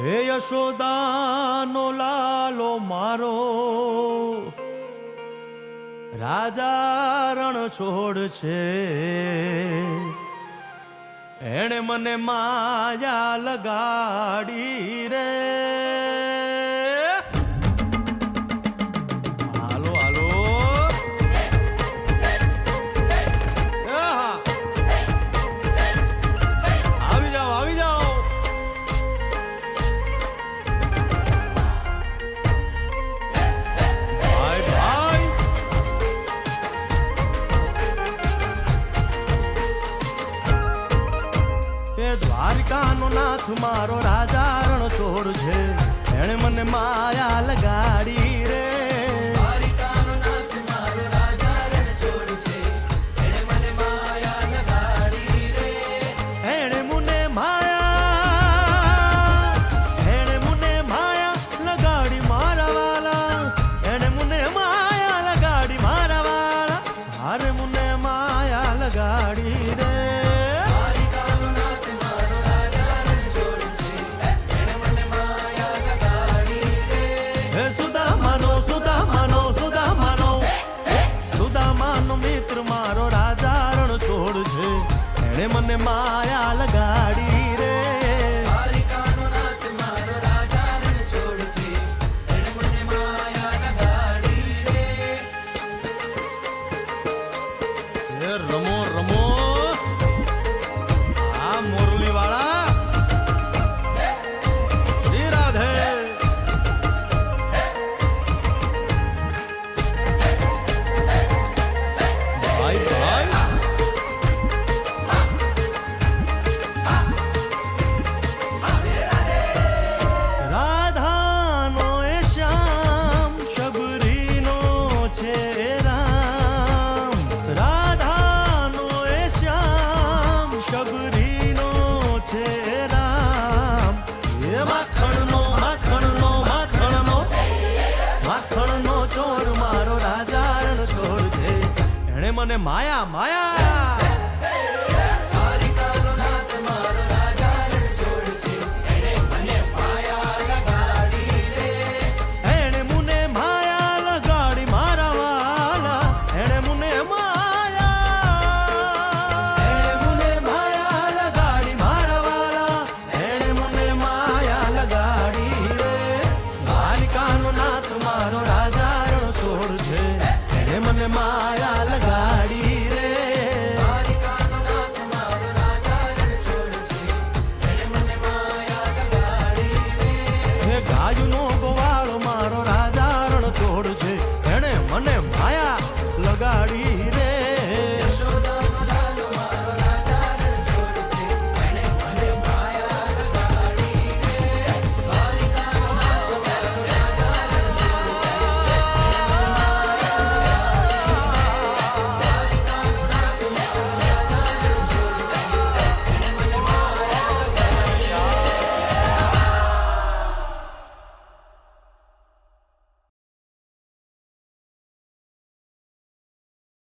હે યશોદાનો લાલો મારો રાજા રણ છોડ છે, એણે મને માયા લગાડી રે. હાલો હાલો આવી જાઓ આવી જાઓ. દ્વારિકાનો નાથ મારો રાજા રણ છોડ છે, એણે મને માયા લગાડી રે. દ્વારિકાનો નાથ મારો રાજા રણ છોડ છે, એણે મને માયા લગાડી રે. એણે મને માયા લગાડી મારા વાલા, એણે મને માયા લગાડી મારા વાલા, હારે મને માયા લગાડી રે. મિત્ર મારો રાજા રણ છોડ છે, એણે મને માયા લગાડી રે. દ્વારિકાનો નાથ મારો રાજા રણ છોડ છે, એણે મને માયા લગાડી રે. એ રમો રમો આ મોરલી વાળા શ્રી રાધે. મને માયા માયા. દ્વારિકાનો નાથ મારો રાજા રણ છોડ છે, એણે મને માયા લગાડી રે. એણે મને માયા લગાડી મારા વાલા, એણે મને માયા લગાડી મારા વાલા, એણે મને માયા લગાડી રે. દ્વારિકાનો નાથ મારો રાજા રણ છોડ છે, એણે મને માયા લગાડી રે. દ્વારિકાનો નાથ મારો રાજા રણ છોડ છે, એણે મને માયા લગાડી રે. હે ગાયનો ગોવાળ મારો રાજા રણ છોડ છે, એણે મને માયા લગાડી